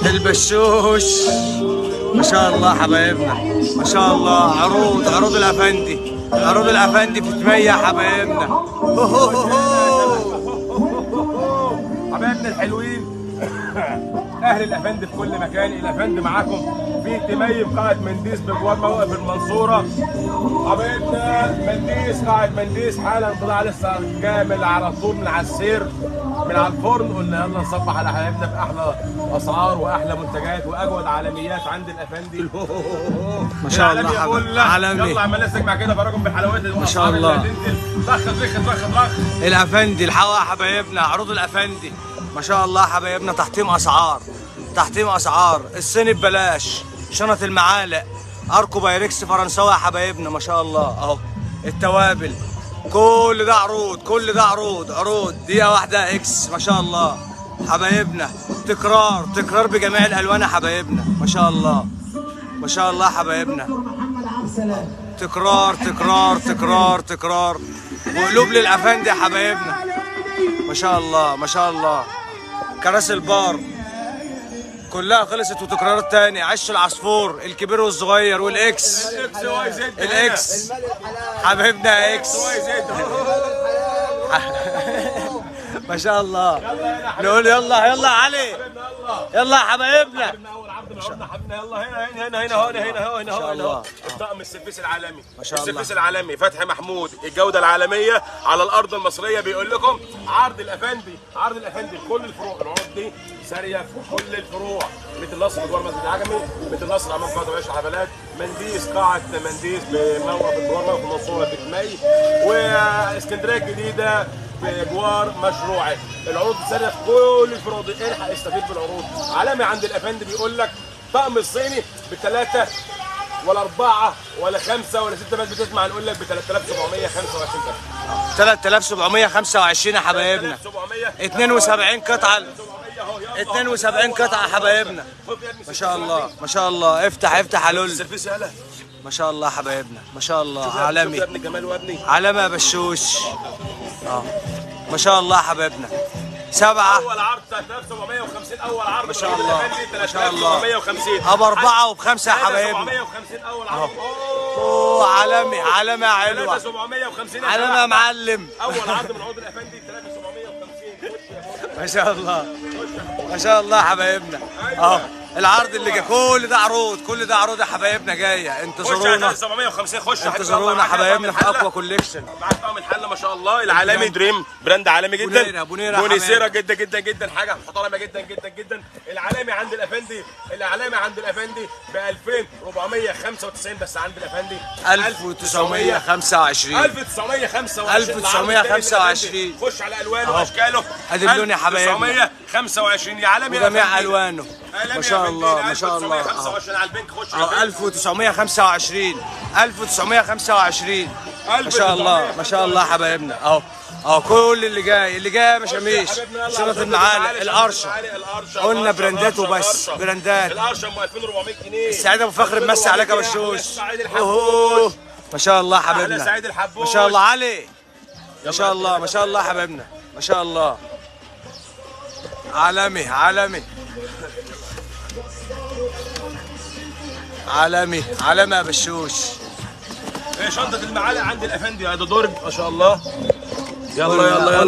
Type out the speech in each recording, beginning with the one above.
البشوش ما شاء الله حبايبنا، ما شاء الله. عروض الافندي، عروض الافندي في 8 حبايبنا. حبايبنا الحلوين، اهل الافندي في كل مكان. الافندي معاكم في تميم قاعة منديس بجوار موقف المنصورة. حبايبنا منديس، قاعة منديس حالا طلع لسه كامل على طول من على السير من على الفرن. قلنا يلا نصبح على حبايبنا باحلى اسعار واحلى منتجات واجود عالميات عند الافندي. ما شاء الله حبايبنا عالمي. يلا عمال نسك مع كده فراكم بحلويات ما شاء الله. رخ الافندي الحوا حبايبنا، عروض الافندي ما شاء الله حبايبنا. تحطيم اسعار، تحطيم اسعار. الصيني ببلاش، شنط المعالق، اركو بايركس فرنساوي يا حبايبنا ما شاء الله اهو. التوابل كل ده عروض، كل ده عروض دقيقة واحدة اكس ما شاء الله حبايبنا. تكرار بجميع الالوان يا حبايبنا ما شاء الله، ما شاء الله حبايبنا. تكرار وقلوب للافندي يا حبايبنا ما شاء الله، ما شاء الله. كراسي البار كلها خلصت وتكرارات تاني. عش العصفور الكبير والصغير والاكس، الاكس حبايبنا اكس ما شاء الله. نقول يلا علي، يلا يا حبايبنا. هنا الطقم السرفيس العالمي، ما شاء الله. السرفيس العالمي فتحي محمود، الجوده العالميه على الارض المصريه. بيقول لكم عرض الافندي، عرض الافندي كل الفروع. العروض دي ساريه في كل الفروع. بيت النصر بجوار مسجد العجمي، بيت النصر امام قاعه وعيش حفلات، منديس قاعه منديس بموقف بجوار موقف المنصوره في مي، واسكندريه الجديده بجوار مشروعي. العروض ساريه في كل الفروع دي. الحق استفيد بالعروض. عالمي عند الافندي بيقول لك طقم الصيني ب3 ولا 4 ولا 5 ولا 6 بس بتسمع نقول لك ب 3725. 3725 يا حبايبنا. 72 قطعة، 72 قطعة يا حبايبنا ما شاء الله، ما شاء الله. افتح يا لول. السرفيس يالا ما شاء الله حبايبنا ما شاء الله. عالمي يا ابن الجمال وابني، عالمي يا بشوش ما شاء الله حبايبنا. 7 اول عرض 3750. اول عرض ما شاء الله، ما شاء الله. 3750 ابو 4 وب5 يا حبايبنا. 750 اول عرض. عالمي عالمي يا علوة، 3750 عالمي يا معلم. اول عرض من عروض الافندي 3750. ما شاء الله، ما شاء الله حبايبنا اهو. العرض اللي جاي كل ده عروض، كل ده عروض يا حبايبنا جايه. انتظرونا 750. خش انتظرونا حبايبنا في اقوى كوليكشن. معاك طقم الحله ما شاء الله العالمي دريم، براند عالمي جدا. بونيسيرا جدا جدا جدا، حاجه محترمه جدا جدا جدا. العالمي عند الافندي، العالمي عند الافندي ب 2495 بس عند الافندي 1925. 1925 خش على الوانه واشكاله. ادي اللون يا حبايبنا 1925 يا عالمي وجميع الوانه ما شاء الله، ما شاء الله. 1925 على البنك. خش على 1925 1925 ما شاء الله، ما شاء الله حبايبنا اهو. كل اللي جاي يا مشاميش. شنط المعالق، القرشه قلنا براندات وبس، براندات. القرشه ام 2400 جنيه. السعيد ابو فخر مسي عليك يا بشوش. ما شاء الله حبايبنا سعيد الحبوش. ما شاء الله علي، ما شاء الله، ما شاء الله حبايبنا ما شاء الله. عالمي عالمي عالمي يا بشوش. شنطة المعالق عند الافندي هذا درج ما شاء الله. يلا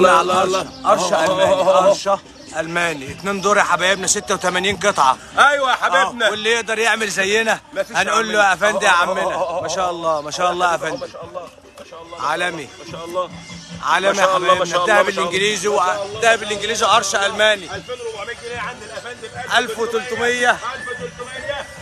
قرشه الماني، قرشه الماني 2 دور يا حبايبنا. 86 قطعه. ايوه يا حبايبنا. واللي يقدر يعمل زينا هنقول له يا افندي يا عمنا. ما شاء الله، ما شاء الله يا افندي. ما شاء الله، ما شاء الله. عالمي ما شاء الله، عالمي يا حبايبنا. الذهب الانجليزي والذهب الانجليزي قرشه الماني 2400 جنيه عند الافندي. 1300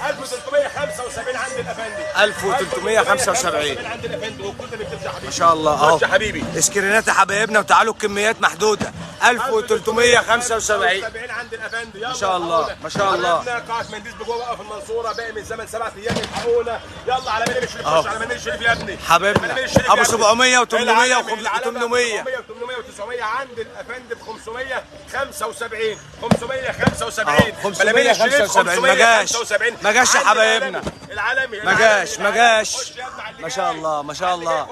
1375 عند الافندي. 1375 عند الافندي. والكود اللي بتمشي حبيبي ما شاء الله اهو. يا حبيبي اسكرينات يا حبايبنا وتعالوا الكميات محدوده. 1375 عند الافندي. ما شاء الله، ما شاء الله. قاعة منديس بجوه بقى في المنصوره باقي من زمن 7 ايام. الحقونا يلا على منير الشريف. خش على منير الشريف يا ابني حبيبنا. ابو 700 و800 و800 800 و900 عند الافندي ب 575. 575 ما جاش يا حبايبنا. العالمي ما جاش ما شاء الله، ما شاء الله.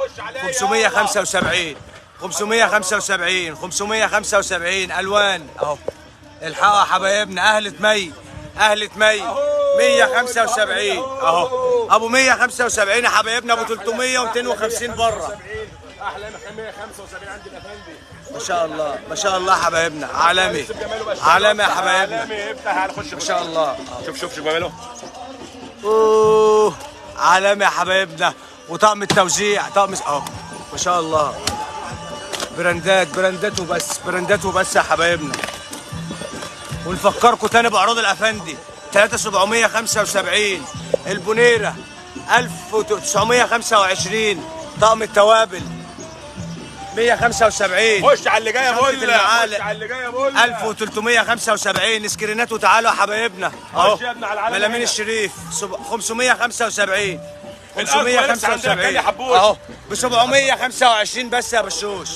575 575 الوان اهو. الحقوا يا حبايبنا، اهل تمي، اهل تمي 175 اهو، ابو 175 يا حبايبنا، ابو 300 و250 بره. احلى 175 عند الافندي. ما شاء الله ما شاء الله حبايبنا، عالمي عالمي يا حبايبنا، عالمي. افتح هنخش ما شاء الله. شوف جماله. اوه عالمي يا حبايبنا، وطقم التوزيع طقم اهو ما شاء الله. براندات وبس، براندات وبس يا حبايبنا. ونفكركم تاني بعروض الافندي 3775 البونيره 1925 طقم التوابل 175 خش على اللي جايه بقول لك، خش على اللي جايه بقول لك 1375 سكرينات وتعالوا يا حبايبنا اهو. خش يا ابن على العالم ملامين هنا. الشريف 575 575 اهو ب 725 بس يا بشوش،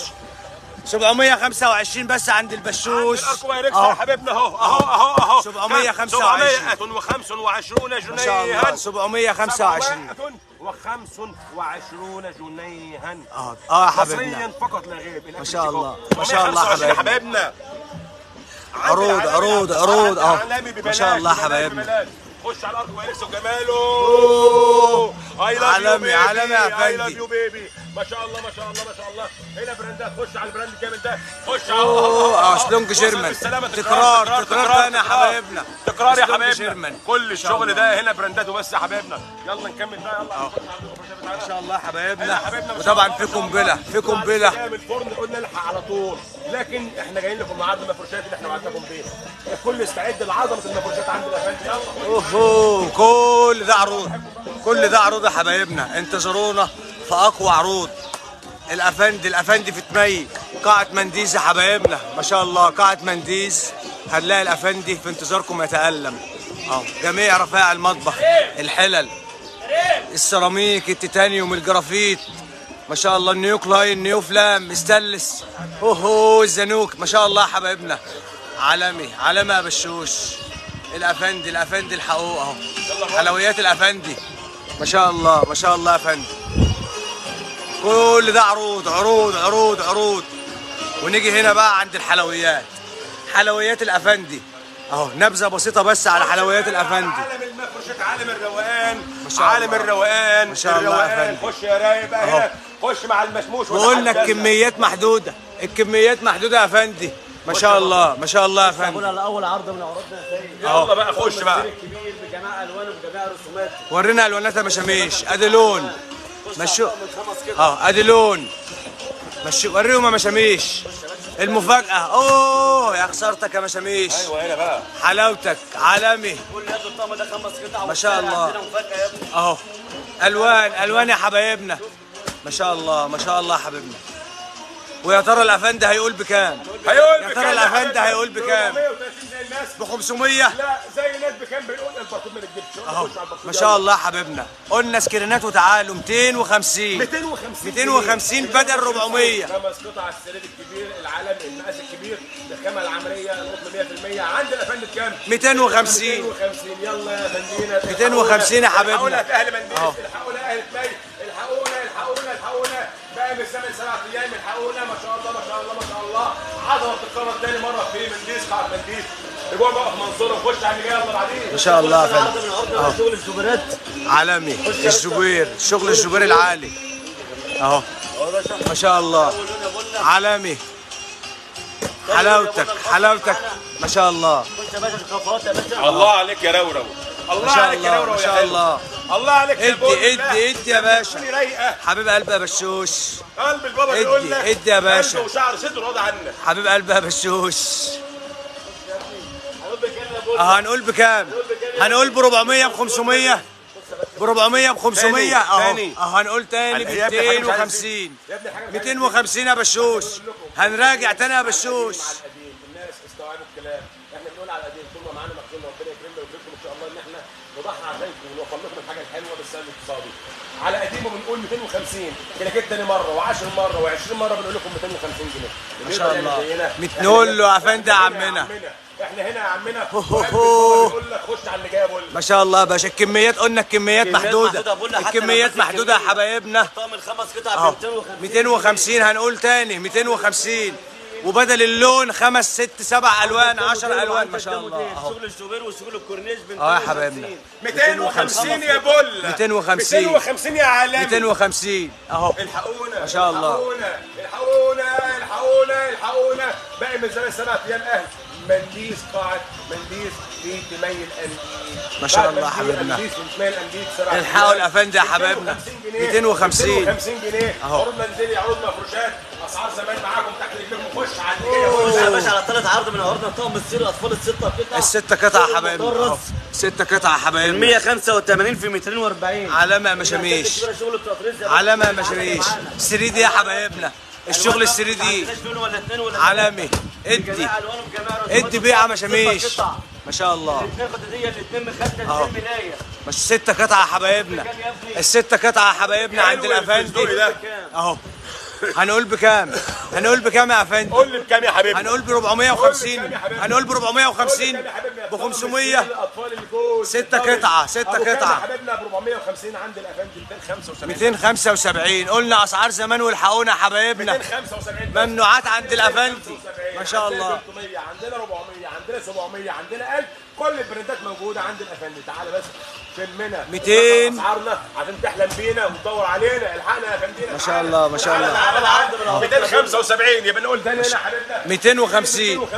725 بس عند البشوش الاركوايركس يا حبيبنا اهو 725 725 ما شاء الله جنيها 725 725 جنيها يا حبيبنا مصريا فقط لا غير. ما شاء الله ما شاء الله حبايبنا. عروض اهو ما شاء الله حبايبنا. خش على الارض ويركس وجماله. عالمي عالمي يا اي لاف فندي. يو بيبي. ما شاء الله ما شاء الله ما شاء الله. هنا براندات، خش على البراند الجامد ده، خش على سلونج جيرمان. تكرار تاني يا حبايبنا، تكرار يا سلونج حبايبنا. جيرمان. كل الشغل ده هنا براندات وبس يا حبايبنا. يلا نكمل بقى، يلا ما شاء الله حبايبنا. وطبعا في قنبله، في قنبله من الفرن قلنا نلحق على طول، لكن احنا جايين لكم بعرض المفروشات اللي احنا وعدناكم بيه. الكل استعد لعظمه المفروشات عند الافندي. يلا اوه كل ده عروض، كل ده عروض يا حبايبنا. انتظرونا في اقوى عروض. الافندي في تمي قاعة منديز يا حبايبنا، ما شاء الله قاعة منديز. هنلاقي الافندي في انتظاركم يتألم. جميع رفائع المطبخ، الحلل، السيراميك، التيتانيوم، الجرافيت، ما شاء الله، النيو كلاين، نيو فلام، ستانلس، الزنوك، ما شاء الله يا حبايبنا. عالمي عالمي يا بشوش. الافندي الحقوق اهو. حلويات الافندي ما شاء الله ما شاء الله يا فندم. كل ده عروض عروض عروض عروض. ونيجي هنا بقى عند الحلويات، حلويات الافندي اهو. نبذه بسيطه بس على حلويات الافندي. عالم المفروشات، عالم الروقان، ما شاء الله. عالم الروقان، ما شاء الله يا الروقان. فندم. خش يا رايق بقى هنا، خش مع المشموش. وقلنا الكميات محدوده، الكميات محدوده يا فندي. ما شاء الله ما شاء الله يا فندم. اول عرض من عروضنا يا سيد. يلا بقى خش بقى. الكبير بجميع الوانه وبجميع رسوماته. ورينا الواناتها مشاميش، ادي لون مشو ادي لون مشي. وريهم يا مشاميش المفاجأة. اوه يا خسارتك يا مشاميش. ايوه هنا بقى حلاوتك عالمي كل يد الطقم ده 5 قطع. ما شاء الله. عندنا مفاجأة يا ابني. اهو الوان يا حبايبنا. ما شاء الله ما شاء الله يا حبيبنا. ويا ترى الافندي هيقول بكام؟ يا ترى الافندي هيقول بكام؟ 430 زي الناس. ب 500. لا زي الناس بكام بيقول الباركود ما نكذبش. اهو ما شاء الله يا حبيبنا. قلنا سكرينات وتعالوا 250 250 بدل 400. 5 قطع السرير الكبير، العالم المقاس الكبير، الخامه العمليه، القطن 100%. عند الافندي بكام؟ 250 250. يلا يا فندينا 250 يا حبيبنا. الحقونا في اهل منديل، الحقونا اهل تمي، الحقونا بقى من 7 ايام. الحقونا ما شاء الله ما شاء الله ما شاء الله. عظمه بتتكرر تاني مره في منديل، قاعه منديل. رجوع بقى في منصوره وخش على اللي جاي يلا بعدين. ما شاء الله يا عرض فندم. من عروضنا شغل الزبرات. عالمي الزبير، شغل الزبير العالي اهو ما شاء الله. عالمي حلاوتك ما شاء الله. خش يا باشا الخفاضات يا باشا. الله عليك يا رورو، الله ما شاء عليك يا الله رورو ما يا شاء حلو. الله. الله عليك يا بول. ادي يا باشا. رايقه حبيب قلبي يا بشوش. قلب البابا بيقول لك ادي يا باشا. قلب وشعر صدر راضي عنك. حبيب قلبي يا بشوش. هنقول بكام؟ هنقول ب 400 ب 500 ب 400 ب 500 اهو. هنقول تاني ب 250 250 يا بشوش. هنراجع تاني يا بشوش. الناس استوعبوا الكلام. احنا بنقول على قديم طول ما معانا مخزون، ربنا يكرمنا ويكرمكم ان شاء الله، ان احنا نضحي عشانكم ونوفر لكم الحاجه الحلوه بالسعر الاقتصادي. على قديمه بنقول 250 كده كده تاني مره و10 مره و20 مره بنقول لكم 250 جنيه. ما شاء الله. نقول له يا فندم يا عمنا. احنا هنا يا عمنا. بيقول لك خش على اللي جاي. بقول لك ما شاء الله يا باشا. الكميات قلنا الكميات محدوده، الكميات محدوده يا حبايبنا. طقم ال5 قطع اهو ب 250. 250 هنقول تاني 250 وبدل اللون 5 6 7 الوان 10 الوان ما شاء الله اهو. شغل الشوبير وشغل الكورنيش ب اه يا حبايبنا 250 يا بول 250 250 يا عالمي 250 اهو الحقونا ما شاء الله. الحقونا باقي من زمان 7 ايام اهل منديس قاعد منديس في تميل انديس ما شاء الله حبيبنا. الحقوا الحقوا الافندي يا حبايبنا 250 250 جنيه أهو. عروض منزلي عروض مفروشات اسعار زمان معاكم تحت رجلكم خش على يا باشا على 3 عرض من عرضنا طقم السير الاطفال الستة قطع الستة قطع يا حبايبنا اهو. 6 قطع يا حبايبنا 185 في 240 علامة يا مشاميش شغل التطريز علامة يا مشاميش 3 دي يا حبايبنا الشغل ال 3 دي ولا 2 ولا عالمي ادي ادي بيعة مشاميش ما شاء الله الاثنين خداديه الاثنين مخده أهو. الاثنين ملايه مش 6 قطع يا حبايبنا ال6 قطع يا حبايبنا عند الافندي اهو. هنقول بكام؟ هنقول بكام يا افندي؟ قول لي بكام يا حبيبي هنقول ب 450 هنقول ب 450 ب 500 6 قطعة 6 قطعة حبيبنا ب 450 عند الافندي 275 275 قلنا اسعار زمان والحقونا يا حبايبنا 275 ممنوعات عند الافندي ما شاء الله. عندنا 400 عندنا 700 عندنا 1000 كل البراندات موجوده عند الافندي تعالى بس شمنا 200 اسعارنا عشان تحلم بينا وتدور علينا الحقنا يا افندينا ما شاء الله ما شاء الله. تعالى 275 يبقى نقول تاني هنا يا حبيبنا 250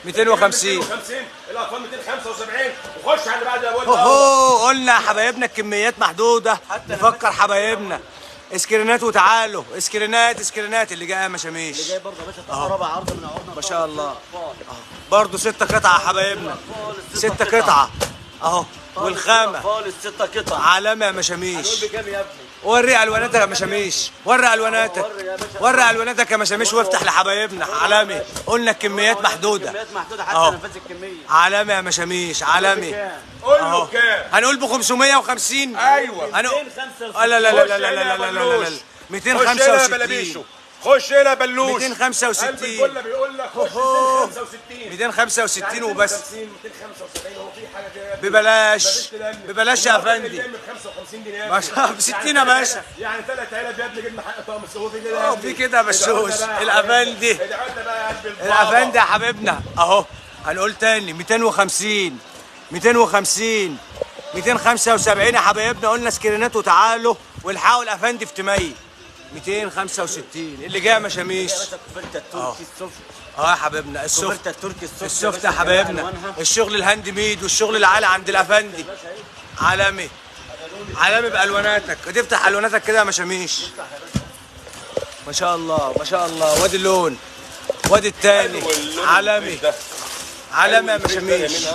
250 الاطفال 275 وخش على اللي بعد يا ولد اوه قلنا يا حبايبنا الكميات محدودة نفكر حبايبنا اسكرينات وتعالوا اسكرينات اللي جايه مشاميش جاي برضه يا باشا طقم رابع عرض من عرضنا ما شاء الله. برضه 6 قطع يا حبايبنا 6 قطعة اهو والخامة خالص 6 قطع علامة يا مشاميش. هنقول بكام يا ابني؟ وري الواناتك يا مشاميش وري الواناتك وري الواناتك يا مشاميش وافتح لحبايبنا علامي. قلنا الكميات محدودة كميات محدوده حتى أهو. نفاذ الكميه علامة يا مشاميش علامي قول له اهو. بكام هنقول ب 550 ايوه هنقول 265 لا لا لا لا لا لا لا لا لا 265 خش هنا بلوش 265 الكل بيقول لك خش 265 265 وبس 275 هو في حاجه كده ببلاش ببلاش يا افندي ب 55 جنيه ما شاء الله ب 60 يا باشا يعني 3000 يا ابني جبنا حق طقم السهو في كده في كده يا بشوش الافندي ادعوا لنا بقى يا قلب البابا. الافندي يا حبيبنا اهو. هنقول تاني 250 275 يا حبايبنا قلنا سكرينات وتعالوا والحقوا الافندي في تميل 265 اللي جاي مشاميش يا باشا كوفرته التركي السفت اه يا حبيبنا السفت كوفرته التركي السفت السفت يا حبايبنا الشغل الهاند ميد والشغل العالي عند الافندي عالمي عالمي بالواناتك تفتح الواناتك كده يا مشاميش ما شاء الله ما شاء الله. وادي اللون وادي التاني عالمي عالمي يا مشاميش.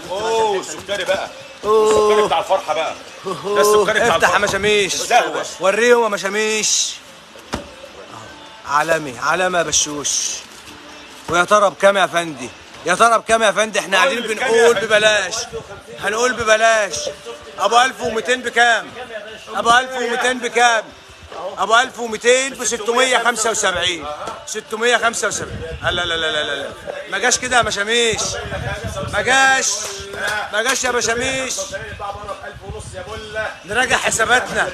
اوه السكري بقى السكري بتاع الفرحه بقى ده السكري بتاع افتح يا الفرحه مشاميش ده هو. وريهم يا مشاميش عالمي علامة يا بشوش. ويا ترى بكام يا فندي؟ يا ترى بكام يا فندي؟ احنا قاعدين بنقول ببلاش هنقول ببلاش. ابو 1200 بكام؟ ابو 1200 بكام؟ ابو 1200 ب 675 675 لا لا لا لا لا ما جاش كده يا مشاميش ما جاش يا مشاميش. نراجع حساباتنا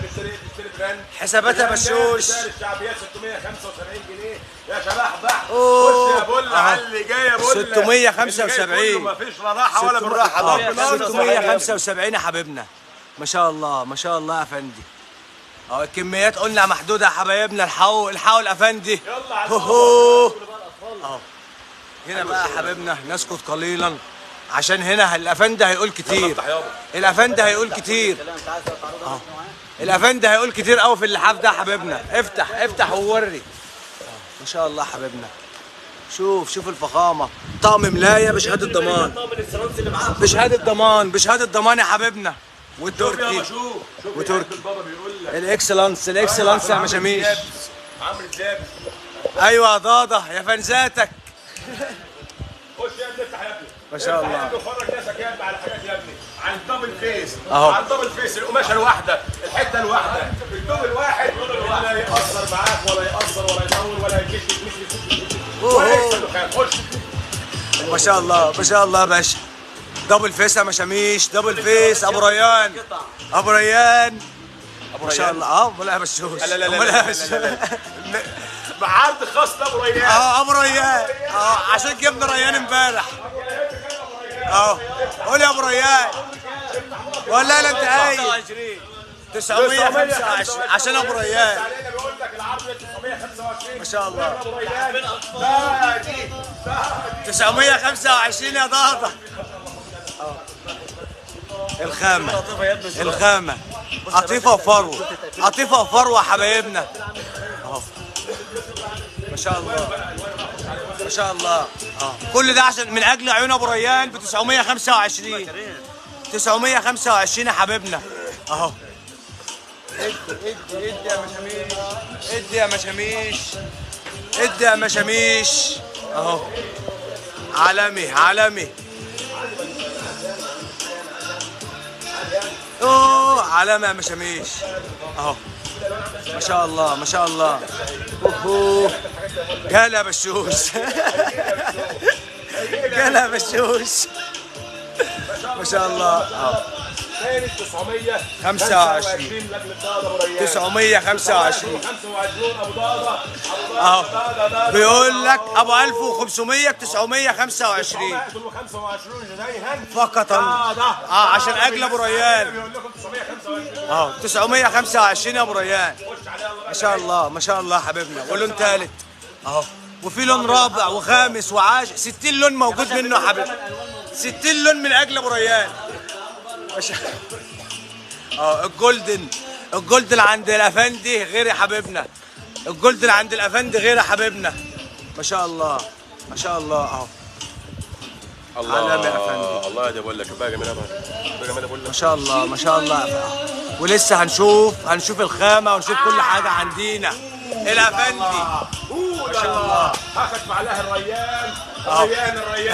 حسابات يا بشوش. الشعبيات 675 جنيه يا شبح خش يا بول على اللي جاي يا بول 675 مفيش لا راحه ولا بالراحه ضرب نار 675 يا حبيبنا ما شاء الله ما شاء الله يا فندي. اه الكميات قلنا محدوده يا حبايبنا. الحقوا الافندي. يلا على اهو هنا بقى يا حبايبنا نسكت قليلا عشان هنا الافندي هيقول كتير. الافندي هيقول كتير الافندي هيقول كتير قوي في اللحاف ده يا حبايبنا. افتح ووري ما شاء الله حبايبنا. شوف الفخامه. طقم ملايه بشهاده ضمان بشهاده ضمان يا حبايبنا. والتركي وتركي الاكسلانس يا مشاميش. عامل دابس ايوه يا ضاضه يا فنزاتك خش يا ابني افتح يا ابني ما شاء الله. فرج ناسك يا ابني على حاجات يا ابني عن الدبل فيس اهو. عن الدبل فيس القماشه الواحده الحته الواحده الدبل الواحد ولا يأثر معاك ولا يأثر ولا يطول ولا يجيش ولا يكسر دخان. خش ما شاء الله ما شاء الله يا باشا. دبل فيس يا مشاميش دبل فيس ابو ريان ما شاء الله. اه ولا يا بشوش لا لا لا ولا يا لا بشوش. بعرض خاص لابو ريان. ابو ريان عشان جبنا ريان امبارح. قول يا ابو ريان. ولا لا انت قايل 925 عشان ابو ريان. بيقول لك العرض 925 ما شاء الله. ابو ريان 925 يا ضاضة. الخامة قطيفة وفروة. قطيفة وفروة يا حبايبنا. ما شاء الله ما شاء الله. كل ده عشان من اجل عيون ابو ريان ب 925. 925 يا حبيبنا. اهو ادي يا مشاميش. ادي يا مشاميش. ادي يا مشاميش. اهو عالمي عالمي. اوه عالمي يا مشاميش. اهو ما شاء الله ما شاء الله. اوه قال يا بشوش. قال يا بشوش. ما شاء الله. 925 925 اهو بيقول لك ابو 1500 ب 925 فقط. عشان اجل ابو ريان. 925 يا ابو ريان. ما شاء الله ما شاء الله حبيبنا. ولون ثالث اهو. وفي لون رابع وخامس وعاشر. 60 لون موجود منه يا حبيبي. 60 لون من اجل ابو ريان. الجولدن عند الافندي غير يا حبيبنا. الجولدن عند الافندي غير يا حبيبنا. ما شاء الله ما شاء الله. اهو الله يا افندي. الله يا بقول لك بقى جميله بقول لك. ما شاء الله ما شاء الله. ولسه هنشوف الخامه ونشوف كل حاجه عندنا. الافندي ما شاء الله. هاخد معلها الريان.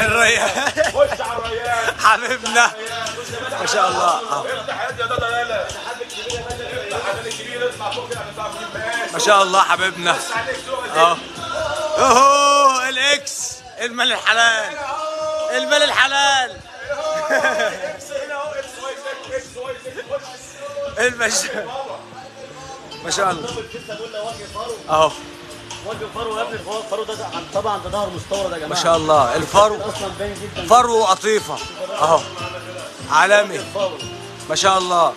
الريان خش على الريان حبيبنا. ما شاء الله. افتح يا دادا يالا. ما شاء الله حبيبنا. اوه الاكس. المال الحلال. المال الحلال. ما شاء الله. اهو وجه فرو يا ابني. الفرو ده طبعا ده ظهر مستورد يا جماعه. ما شاء الله. الفرو اصلا باين جدا. فرو وقطيفه اهو عالمي. ما شاء الله.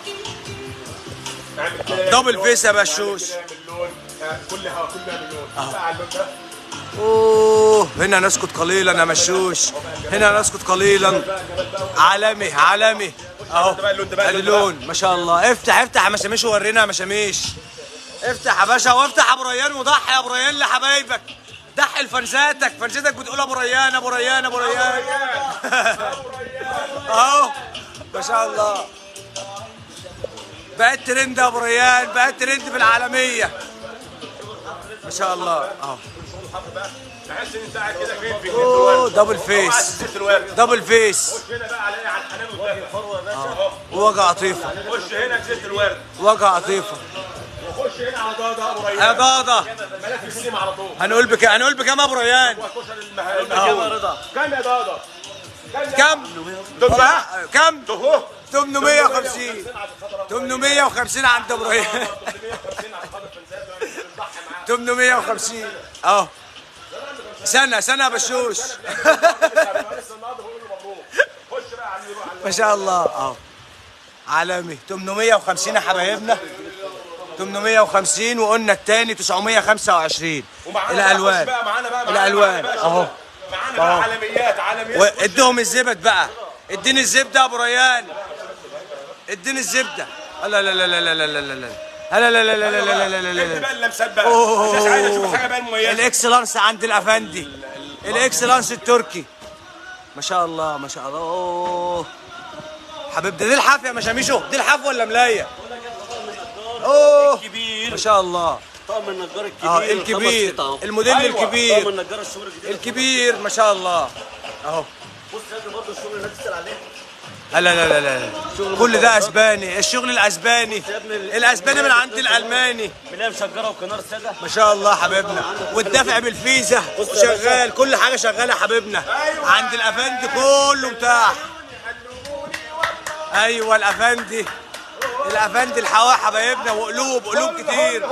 دبل فيس يا بشوش. كلها مليون. اوه هنا نسكت قليلا يا مشوش. هنا نسكت قليلا. عالمي عالمي اهو. اللون ما شاء الله. افتح يا مشاميش وورينا يا مشاميش. افتح يا باشا وافتح ابو ريان وضحي يا ابو ريان لحبايبك. ضحي لفانزاتك. فانزاتك بتقول ابو ريان ابو ريان ابو ريان. اهو ما شاء الله. بقت ترند يا ابو ريان. بقت ترند في العالميه. ما شاء الله. اهو تحس ان انت قاعد كده فين في اوه دبل فيس. دبل فيس. خش هنا بقى على الحنان والدفء. وجع عطيفه. خش هنا جزيره الورد. وجع عطيفه. وخش هنا على ضاضه ابو ريان. يا ضاضه ملف السيما على طول. هنقول بكام ابو ريان؟ كام يا رضا؟ كام يا ضاضه؟ كام؟ كام؟ 850. 850 850 عند ابو ريان. 850 اهو. سنة بشوش. ما شاء الله اهو عالمي. 850 يا حبايبنا. 850 وقلنا الثاني 925. الالوان الالوان اهو. معانا بقى عالميات. اديهم الزبد بقى. اديني الزبده يا ابو ريان. اديني الزبده. لا لا لا لا لا لا لا لا لا لا لا لا لا لا لا لا لا. انت بقى اللي مسبق. مش عايز اشوف حاجه بقى مميزه. الاكسلانس عند الافندي. الاكسلانس التركي. ما شاء الله ما شاء الله. اوه حبيبتي. دي الحاف يا مشاميشو. دي الحاف ولا ملايه؟ اوه الكبير. ما شاء الله. طقم النجار الكبير. الكبير. الموديل الكبير. طقم النجار الشغل الجديد الكبير ما شاء الله اهو. بص يا ابني برضه الشغل اللي بتسال عليه. لا لا لا لا كل ده اسباني. الشغل الاسباني. الاسباني من عند الالماني. بنلاقي مشجره وكنار ساده. ما شاء الله حبيبنا. والدفع بالفيزا شغال. كل حاجه شغاله يا حبيبنا. عند الافندي كله متاح. ايوه الافندي. الافندي الحوا حبايبنا، وقلوب كتير.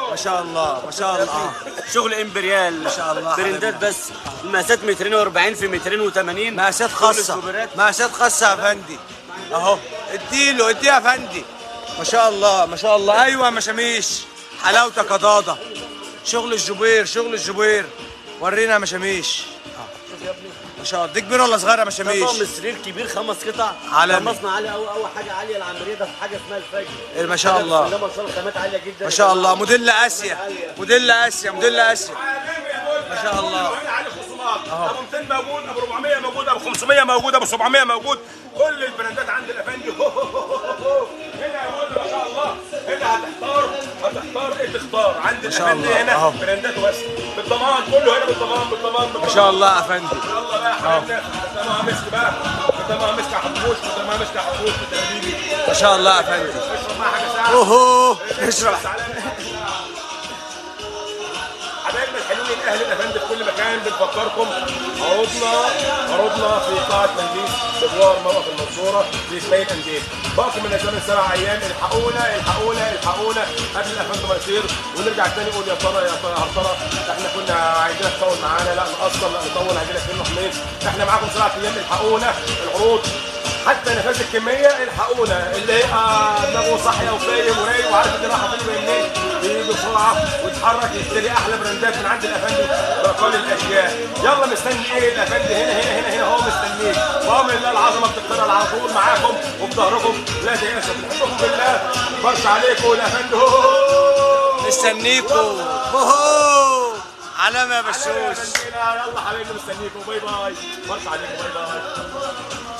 ما شاء الله ما شاء الله. شغل امبريال ما شاء الله برندات بس. المقاسات 240 في 280. مقاسات خاصة، مقاسات خاصة يا افندي اهو. اديه يا افندي. ما شاء الله ما شاء الله. ايوه مشاميش حلاوتك يا ضاضة. شغل الجبير ورينا مشاميش. ما شاء الله. دي كبير ولا صغير يا مشاميش؟ طقم السرير كبير 5 قطع. عالمي. ده مصنع عالي قوي. اول حاجه عاليه العمليه ده في حاجه اسمها الفجر. ما شاء الله. ده ما شاء الله خامات عاليه جدا. ما شاء الله. موديل اسيا. ما شاء الله. على خصومات. ابو 200 موجود، ابو 400 موجود، ابو 500 موجود، ابو 700 موجود. كل البراندات عند الافندي. هنا يا ولد ما شاء الله. هنا هتختار ايه تختار عند الافندي. هنا براندات بس بالضمان. كله هنا بالضمان. ما شاء الله يا افندي. يلا بقى يا حبيبنا. قدامها مسك بقى. قدامها مسك يا حبوش. بالتقليدي. ما شاء الله يا افندي. اشرب معاها حاجه ساعه. اوهو اشرب. حبايبنا الحلوين اهل الافندي في كل مكان بنفكركم عروضنا في قاعه تنفيذ بجوار موقف المنصوره لاسماعيل انديل. باقي من الزمن 7 ايام. الحقونا قبل الافندي ما يصير ونرجع تاني نقول يا ترى احنا كنا عايزينك تطول معانا. لا نقصر، لا نطول، عايزينك منه حميد. احنا معاكم 7 ايام. الحقونا العروض حتى نفاذ الكميه. الحقونا اللي هي دماغه صاحيه وفاهم ورايق وعارف ان رايحه فين ومنين بيجي بسرعه ويتحرك يشتري احلى براندات من عند الافندي باقل الاشياء. يلا مستني ايه الافندي؟ هنا هو مستنيك. بامر الله العظمه بتقترب على طول معاكم وبظهركم. لا تيأسوا، بنحبكم بالله. برش عليكم الافندي. مستنيكم. علامة يا بشوش. يلا حبايبي مستنيكم. باي. برش عليكم. باي.